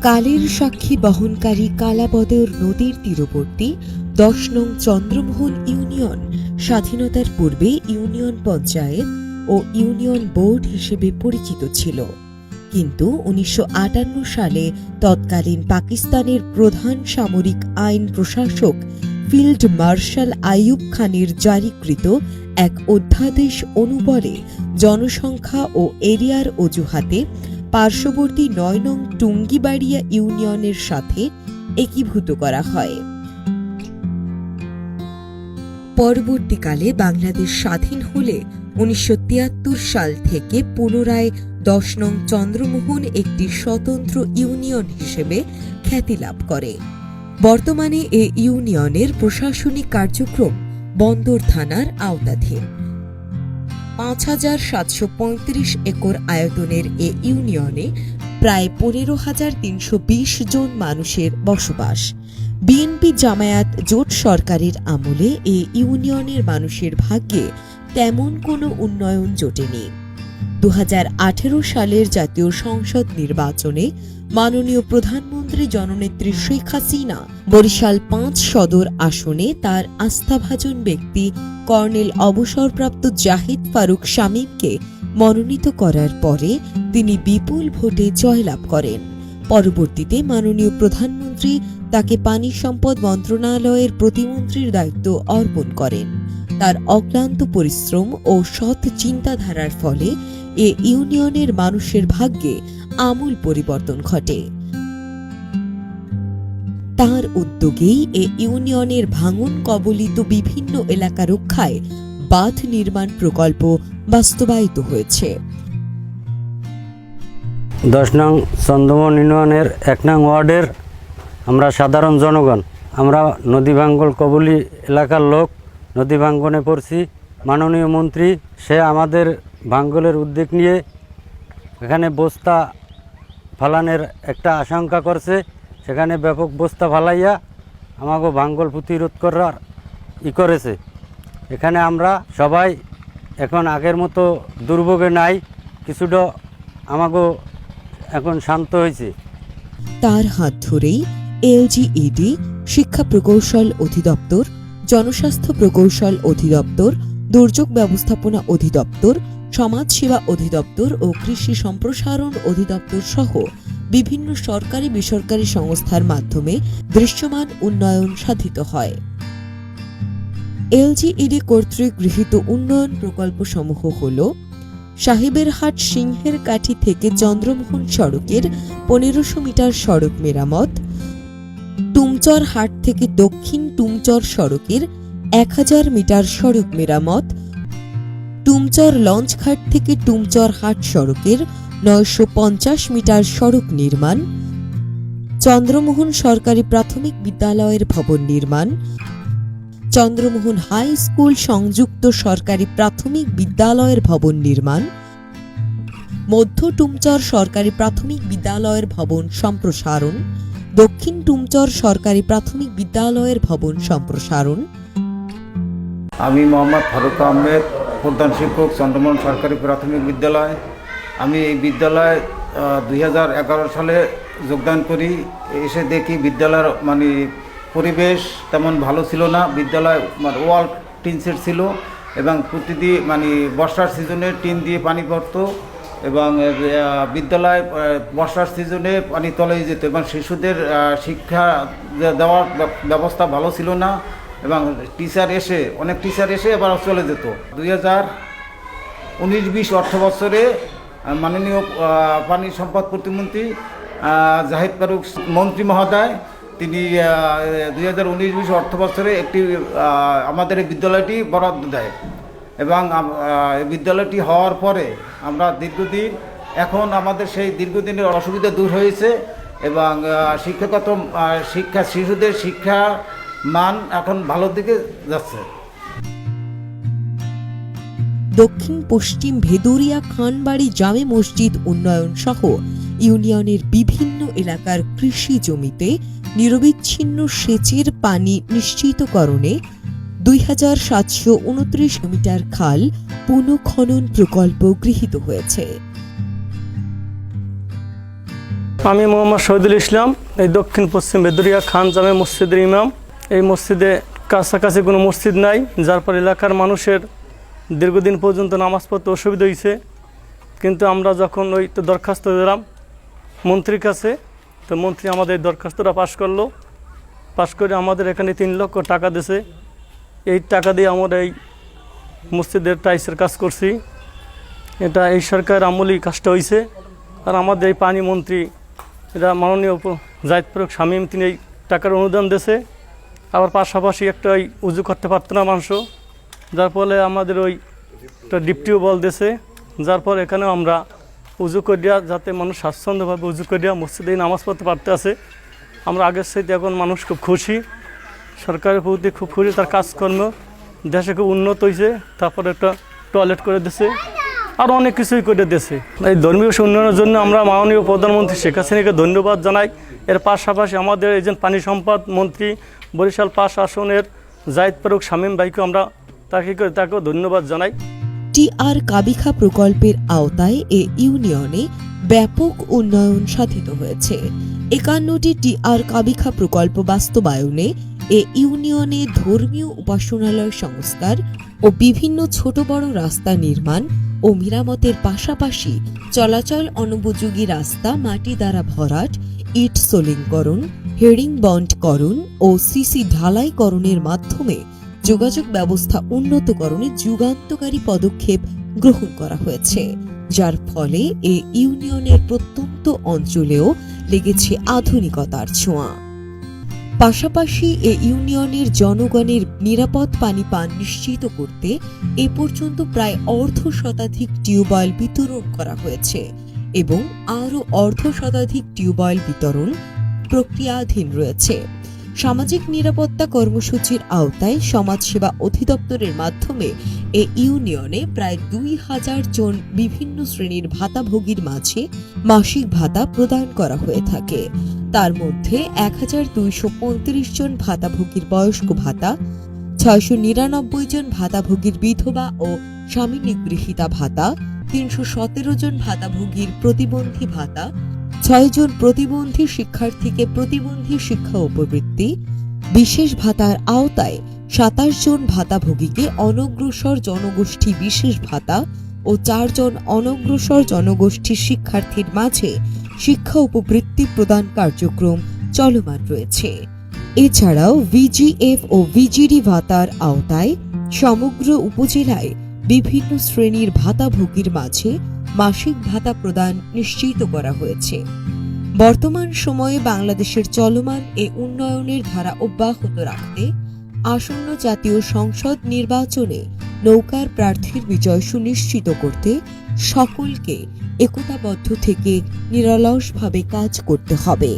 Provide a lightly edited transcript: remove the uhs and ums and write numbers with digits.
কালের সাক্ষী বহনকারী কালাবদর নদীর তীরবর্তী ১০ নং চন্দ্রমোহন ইউনিয়ন স্বাধীনতার পূর্বে ইউনিয়ন পঞ্চায়েত ও ইউনিয়ন বোর্ড হিসেবে পরিচিত ছিল, কিন্তু ১৯৫৮ সালে তৎকালীন পাকিস্তানের প্রধান সামরিক আইন প্রশাসক ফিল্ড মার্শাল আইয়ুব খানের জারিকৃত এক অধ্যাদেশ অনুবলে জনসংখ্যা ও এরিয়ার অজুহাতে পার্শ্ববর্তী ৯ নং টুঙ্গিবাড়িয়া ইউনিয়নের সাথে একীভূত করা হয়। পরবর্তীকালে বাংলাদেশ স্বাধীন হলে ১৯৭৩ সাল থেকে পুনরায় ১০ নং চন্দ্রমোহন একটি স্বতন্ত্র ইউনিয়ন হিসেবে খ্যাতি লাভ করে। বর্তমানে এ ইউনিয়নের প্রশাসনিক কার্যক্রম বন্দর থানার আওতাধীন। ৫,৭৩৫ একর আয়তনের এ ইউনিয়নে প্রায় ১৫,৩২০ জন মানুষের বসবাস। বিএনপি জামায়াত জোট সরকারের আমলে এ ইউনিয়নের মানুষের ভাগ্যে তেমন কোনো উন্নয়ন জোটেনি। ২০১৮ সালের জাতীয় সংসদ নির্বাচনে মাননীয় প্রধানমন্ত্রী জননেত্রী শেখ হাসিনা বরিশাল ৫ সদর আসনে তার আস্থাভাজন ব্যক্তি কর্নেল অবসরপ্রাপ্ত জাহিদ ফারুক শামীমকে মনোনীত করার পরে তিনি বিপুল ভোটে জয়লাভ করেন। পরবর্তীতে মাননীয় প্রধানমন্ত্রী তাকে পানি সম্পদ মন্ত্রণালয়ের প্রতিমন্ত্রীর দায়িত্ব অর্পণ করেন। তার অক্লান্ত পরিশ্রম ও সৎ চিন্তাধারার ফলে এ ইউনিয়নের মানুষের ভাগ্যে আমূল পরিবর্তন ঘটে। তার উদ্যোগেই এ ইউনিয়নের ভাঙন কবলিত বিভিন্ন এলাকা রক্ষায় বাঁধ নির্মাণ প্রকল্প বাস্তবায়িত হয়েছে। ১০ নং চন্দ্রমোহন ইউনিয়নের ১ নং ওয়ার্ডের আমরা সাধারণ জনগণ, আমরা নদী ভাঙ্গন কবলি এলাকার লোক নদী ভাঙ্গনে পড়ছি। মাননীয় মন্ত্রী সে আমাদের ভাঙ্গলের উদ্যোগ নিয়ে এখানে বস্তা ফালানের একটা আশঙ্কা করছে, সেখানে ব্যাপক বস্তা ফালাইয়া আমাকে ভাঙ্গল প্রতিরোধ করার করেছে। এখানে আমরা সবাই এখন আগের মতো দুর্ভোগে নাই, কিছুটা আমাকে এখন শান্ত হয়েছে। তার হাত ধরেই এলজিইডি, শিক্ষা প্রকৌশল অধিদপ্তর, জনস্বাস্থ্য প্রকৌশল অধিদপ্তর, দুর্যোগ ব্যবস্থাপনা অধিদপ্তর, সমাজসেবা অধিদপ্তর ও কৃষি সম্প্রসারণ অধিদপ্তর সহ বিভিন্ন সরকারি বেসরকারি সংস্থার মাধ্যমে দৃশ্যমান উন্নয়ন সাধিত হয়। এলজিইডি কর্তৃক গৃহীত উন্নয়ন প্রকল্পসমূহ হল: সাহেবেরহাট সিংহের কাঠি থেকে চন্দ্রমোহন সড়কের ১৫০০ মিটার সড়ক মেরামত, টুমচর হাট থেকে দক্ষিণ টুমচর সড়কের ১,০০০ মিটার সড়ক মেরামত, টুমচর লঞ্চঘাট থেকে টুমচর হাট সড়কের ৯৫০ মিটার সড়ক নির্মাণ, চন্দ্রমোহন সরকারি প্রাথমিক বিদ্যালয়ের ভবন নির্মাণ, চন্দ্রমোহন হাই স্কুল সংযুক্ত সরকারি প্রাথমিক বিদ্যালয়ের ভবন নির্মাণ, মধ্য টুমচর সরকারি প্রাথমিক বিদ্যালয়ের ভবন সম্প্রসারণ, দক্ষিণ টুমচর সরকারি প্রাথমিক বিদ্যালয়ের ভবন সম্প্রসারণ। আমি মোহাম্মদ ফারুক আহমেদ, প্রধান শিক্ষক, চন্দ্রমোহন সরকারি প্রাথমিক বিদ্যালয়। আমি এই বিদ্যালয়ে ২০১১ সালে যোগদান করি। এসে দেখি বিদ্যালয়ের পরিবেশ তেমন ভালো ছিল না। বিদ্যালয় ওয়াল টিন সেট ছিল এবং প্রতিদিন বর্ষার সিজনে টিন দিয়ে পানি পড়তো এবং বিদ্যালয় বর্ষার সিজনে পানি তলেই যেত এবং শিশুদের শিক্ষা দেওয়ার ব্যবস্থা ভালো ছিল না এবং অনেক টিচার এসে আবার চলে যেত। ২০১৯-২০ অর্থ বছরে মাননীয় পানি সম্পদ প্রতিমন্ত্রী জাহিদ ফারুক মন্ত্রী মহোদয় তিনি ২০১৯-২০ অর্থ বছরে একটি আমাদের এই বিদ্যালয়টি বরাদ্দ দেয় এবং বিদ্যালয়টি হওয়ার পরে আমরা দীর্ঘদিন, এখন আমাদের সেই দীর্ঘদিনের অসুবিধা দূর হয়েছে এবং শিশুদের শিক্ষা মান এখন ভালোর দিকে যাচ্ছে। দক্ষিণ পশ্চিম ভেদুরিয়া খানবাড়ি জামে মসজিদ উন্নয়ন সহ ইউনিয়নের বিভিন্ন এলাকার কৃষি জমিতে নিরবিচ্ছিন্ন সেচের পানি নিশ্চিতকরণে ২,৭২৯ মিটার খাল পুনঃখনন প্রকল্প গৃহীত হয়েছে। আমি মোহাম্মদ শহীদুল ইসলাম, এই দক্ষিণ পশ্চিম বেদুরিয়া খান জামে মসজিদের ইমাম। এই মসজিদে কাছাকাছি কোনো মসজিদ নাই, যার পর এলাকার মানুষের দীর্ঘদিন পর্যন্ত নামাজ পড়তে অসুবিধা হয়েছে। কিন্তু আমরা যখন ওই তো দরখাস্ত দিলাম মন্ত্রীর কাছে, তো মন্ত্রী আমাদের দরখাস্তটা পাশ করলো। পাশ করে আমাদের এখানে 3 লক্ষ টাকা দিয়েছে। এই টাকা দিয়ে আমরা এই মসজিদের টাইসের কাজ করছি। এটা এই সরকার আমলেই কাজটা হয়েছে। আর আমাদের এই পানি মন্ত্রী, এটা মাননীয় জাহিদ ফারুক শামীম, তিনি এই টাকার অনুদান দিয়েছে। আবার পাশাপাশি একটা ওই উজু করতে পারতো না মানুষ, যার ফলে আমাদের ওই একটা ডিপ টিউবওয়েল দিয়েছে, যার ফলে এখানেও আমরা উজু করিয়া, যাতে মানুষ স্বাচ্ছন্দ্যভাবে উজু করিয়া মসজিদে নামাজ পড়তে পারতে আছে। আমরা আগের সাথে এখন মানুষ খুব খুশি, সরকারের প্রতি খুব খুশি। তার কাজকর্ম দেশে খুব উন্নত হয়েছে। তারপরে একটা টয়লেট করে দিয়েছে, আর অনেক কিছুই করে দিয়েছে। এই ধর্মীয় উন্নয়নের জন্য আমরা মাননীয় প্রধানমন্ত্রী শেখ হাসিনাকে ধন্যবাদ জানাই। এর পাশাপাশি আমাদের এই যে পানি সম্পদ মন্ত্রী বরিশাল 5 আসনের জাহিদ ফারুক শামীম ভাইকে আমরা তাকেও ধন্যবাদ জানাই। টিআর কাবিখা প্রকল্পের আওতায় এ ইউনিয়নে ব্যাপক উন্নয়ন সাধিত হয়েছে। 51টি টিআর কাবিখা প্রকল্প বাস্তবায়নে এ ইউনিয়নে ধর্মীয় উপাসনালয় সংস্কার ও বিভিন্ন ছোট বড় রাস্তা নির্মাণ ও মেরামতের পাশাপাশি চলাচল অনুপযোগী রাস্তা মাটি দ্বারা ভরাট, ইট সোলিংকরণ, হেরিং বন্ডকরণ ও সিসি ঢালাইকরণের মাধ্যমে যোগাযোগ ব্যবস্থা উন্নতকরণে যুগান্তকারী পদক্ষেপ গ্রহণ করা হয়েছে, যার ফলে এ ইউনিয়নের প্রত্যন্ত অঞ্চলেও লেগেছে আধুনিকতার ছোঁয়া। পাশাপাশি এ ইউনিয়নের জনগণের নিরাপদ পানি পান নিশ্চিত করতে এ পর্যন্ত প্রায় 1/2 শতাধিক টিউবওয়েল বিতরণ করা হয়েছে এবং আরও 1/2 শতাধিক টিউবওয়েল বিতরণ প্রক্রিয়াধীন রয়েছে। সামাজিক নিরাপত্তা কর্মসূচির আওতায় সমাজসেবা অধিদপ্তরের মাধ্যমে এ ইউনিয়নে প্রায় 2000 জন বিভিন্ন শ্রেণীর ভাতাভোগীর মাঝে মাসিক ভাতা প্রদান করা হয়ে থাকে। তার মধ্যে 1235 জন ভাতাভোগীর বয়স্ক ভাতা, 699 জন ভাতাভোগীর বিধবা ও স্বামী নিগৃহীতা ভাতা, 317 জন ভাতাভোগীর প্রতিবন্ধী ভাতা, 6 জন প্রতিবন্ধী শিক্ষার্থীকে প্রতিবন্ধী শিক্ষা উপবৃত্তি, বিশেষ ভাতার আওতায় 27 জন ভাতাভোগীকে অনগ্রসর জনগোষ্ঠী বিশেষ ভাতা ও 4 জন অনগ্রসর জনগোষ্ঠী শিক্ষার্থীর মাঝে শিক্ষা উপবৃত্তি প্রদান কার্যক্রম চলমান রয়েছে। এছাড়াও ভিজিএফ ও ভিজিডি ভাতার আওতায় সমগ্র উপজেলায় বিভিন্ন শ্রেণীর ভাতাভোগীর মাঝে মাসিক ভাতা প্রদান নিশ্চিত করা হয়েছে। বর্তমান সময়ে বাংলাদেশের চলমান এ উন্নয়নের ধারা অব্যাহত রাখতে আসন্ন জাতীয় সংসদ নির্বাচনে নৌকার প্রার্থীর বিজয় সুনিশ্চিত করতে সকলকে একতাবদ্ধ থেকে নিরলসভাবে কাজ করতে হবে।